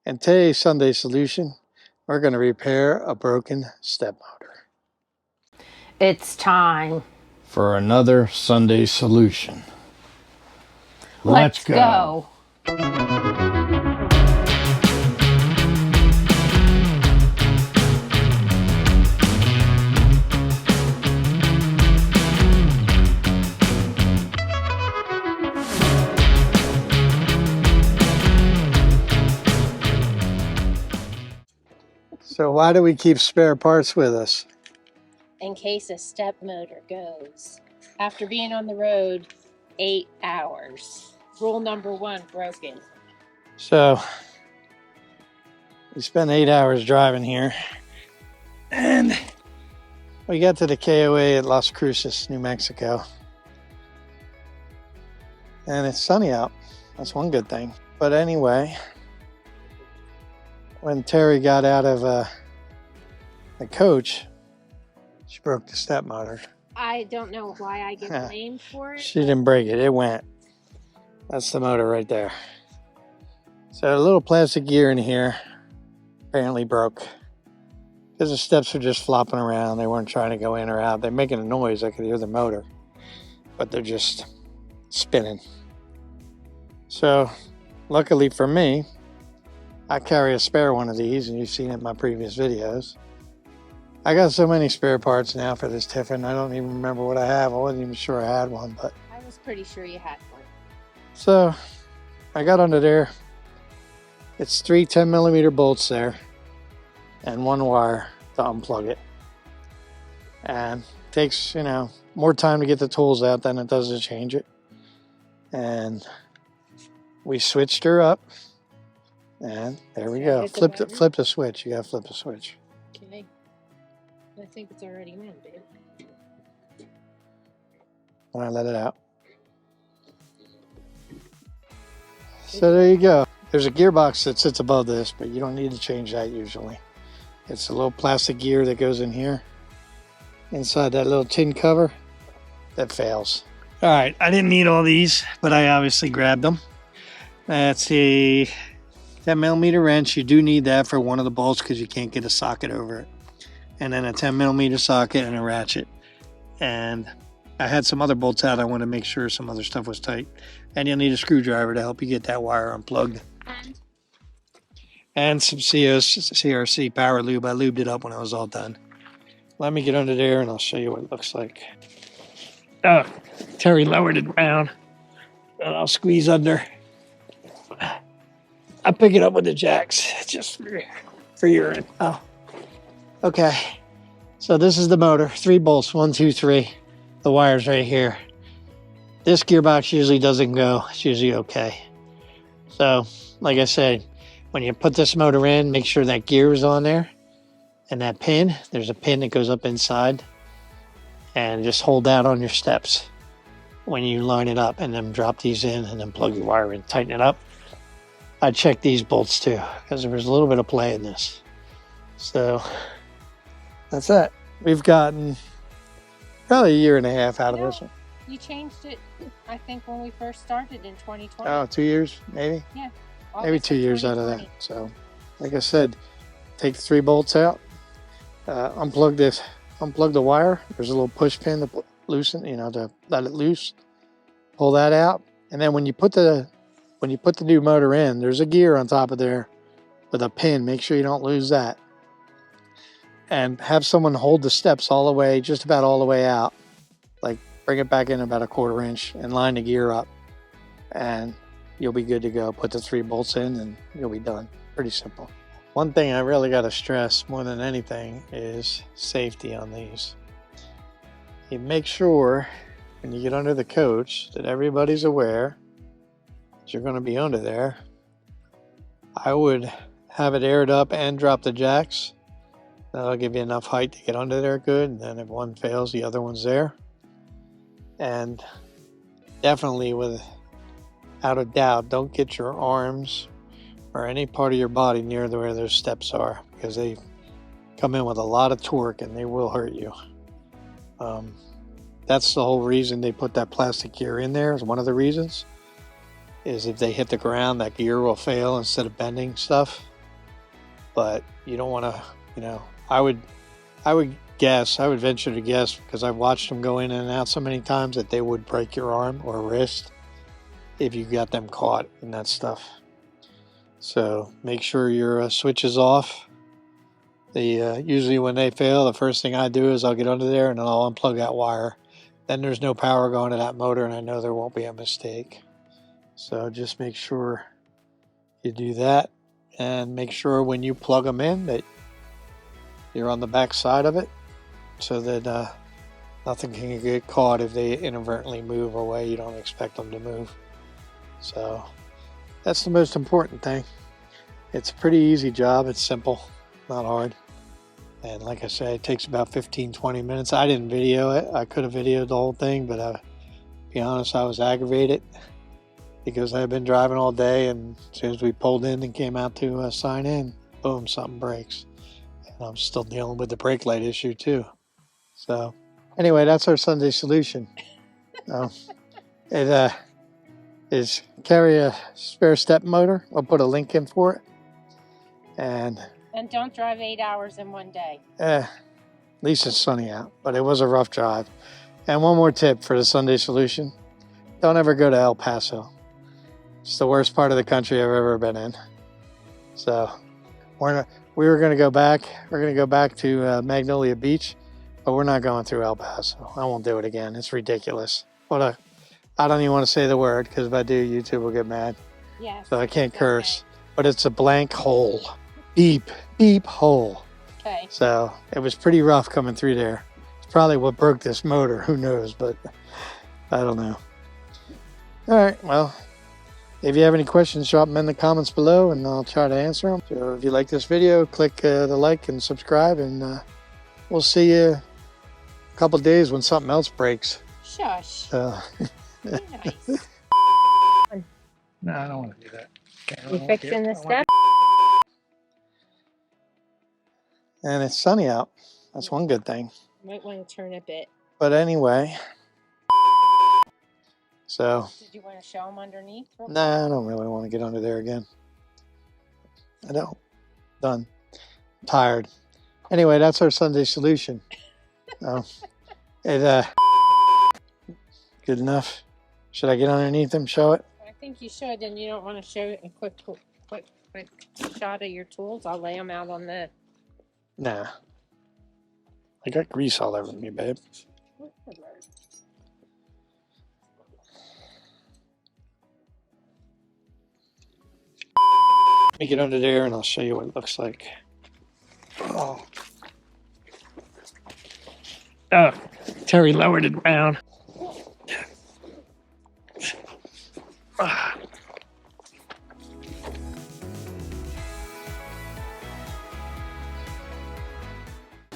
And today's Sunday solution, we're going to repair a broken step motor. It's time for another Sunday solution. Let's go. So why do we keep spare parts with us? In case a step motor goes. After being on the road 8 hours. Rule number 1, broken. So we spent 8 hours driving here, and we got to the KOA at Las Cruces, New Mexico. And it's sunny out. That's one good thing. But anyway, when Terry got out of the coach, she broke the step motor. I don't know why I get blamed for it. She didn't break it. It went. That's the motor right there. So a little plastic gear in here apparently broke because the steps were just flopping around. They weren't trying to go in or out. They're making a noise. I could hear the motor, but they're just spinning. So luckily for me, I carry a spare one of these, and you've seen it in my previous videos. I got so many spare parts now for this Tiffin. I don't even remember what I have. I wasn't even sure I had one, but I was pretty sure you had one. So I got under there. It's 3 10mm bolts there and one wire to unplug it. And it takes, more time to get the tools out than it does to change it. And we switched her up. And there we go. Flip the switch. You gotta flip the switch. Okay. I think it's already in, babe. When I let it out. So there you go. There's a gearbox that sits above this, but you don't need to change that usually. It's a little plastic gear that goes in here. Inside that little tin cover that fails. All right, I didn't need all these, but I obviously grabbed them. That's a 10mm wrench. You do need that for one of the bolts because you can't get a socket over it. And then a 10mm socket and a ratchet. And I had some other bolts out. I want to make sure some other stuff was tight. And you'll need a screwdriver to help you get that wire unplugged. And some CRC power lube. I lubed it up when I was all done. Let me get under there and I'll show you what it looks like. Terry lowered it down. And I'll squeeze under. I pick it up with the jacks just for urine. Oh, okay. So this is the motor. 3 bolts, 1, 2, 3. The wire's right here. This gearbox usually doesn't go. It's usually okay. So, like I said, when you put this motor in, make sure that gear is on there. And that pin, there's a pin that goes up inside. And just hold that on your steps when you line it up. And then drop these in and then plug your wire in. Tighten it up. I checked these bolts too, because there was a little bit of play in this. So that's it. We've gotten probably 1.5 years out of this one. You changed it, I think, when we first started in 2020. Oh, 2 years, maybe? Yeah. Maybe 2 years out of that. So, like I said, take the 3 bolts out, unplug the wire. There's a little push pin to loosen, to let it loose. Pull that out, and then when you put the new motor in, there's a gear on top of there with a pin. Make sure you don't lose that. And have someone hold the steps all the way, just about all the way out. Like bring it back in about 1/4 inch and line the gear up. And you'll be good to go. Put the 3 bolts in and you'll be done. Pretty simple. One thing I really got to stress more than anything is safety on these. You make sure when you get under the coach that everybody's aware you're going to be under there. I would have it aired up and drop the jacks. That'll give you enough height to get under there good. And then if one fails, the other one's there. And definitely, without a doubt, don't get your arms or any part of your body near where those steps are, because they come in with a lot of torque and they will hurt you. That's the whole reason they put that plastic gear in there, is one of the reasons. Is if they hit the ground, that gear will fail instead of bending stuff. but you don't want to, you know, I would venture to guess, because I've watched them go in and out so many times, that they would break your arm or wrist if you got them caught in that stuff. So make sure your switch is off. Usually when they fail, the first thing I do is I'll get under there and I'll unplug that wire. Then there's no power going to that motor, and I know there won't be a mistake. So just make sure you do that, and make sure when you plug them in that you're on the back side of it, so that nothing can get caught if they inadvertently move away. You don't expect them to move. So that's the most important thing. It's a pretty easy job. It's simple, not hard. And like I said, it takes about 15-20 minutes. I didn't video it. I could have videoed the whole thing, but to be honest, I was aggravated because I've been driving all day, and as soon as we pulled in and came out to sign in, boom, something breaks. And I'm still dealing with the brake light issue too. So anyway, that's our Sunday solution. It is carry a spare step motor. I'll put a link in for it. And don't drive 8 hours in one day. At least it's sunny out, but it was a rough drive. And one more tip for the Sunday solution: don't ever go to El Paso. It's the worst part of the country I've ever been in. So we were going to go back. We're going to go back to Magnolia Beach, but we're not going through El Paso. I won't do it again. It's ridiculous. I don't even want to say the word, because if I do, YouTube will get mad. Yes. So I can't curse. But it's a blank hole. Beep, beep hole. Okay. So it was pretty rough coming through there. It's probably what broke this motor. Who knows? But I don't know. All right. Well, if you have any questions, drop them in the comments below, and I'll try to answer them. So if you like this video, click the like and subscribe, and we'll see you a couple days when something else breaks. Shush. Be nice. No, I don't want to do that. You fixing the step? And it's sunny out. That's one good thing. Might want to turn a bit. But anyway, so Did you want to show them underneath? nah, I don't really want to get under there again. I don't. Done. I'm tired. Anyway, that's our Sunday solution. Good enough. Should I get underneath them, show it? I think you should, and you don't want to show a quick shot of your tools. I'll lay them out on the... Nah. I got grease all over me, babe. Let me get under there and I'll show you what it looks like. Oh. Terry lowered it down.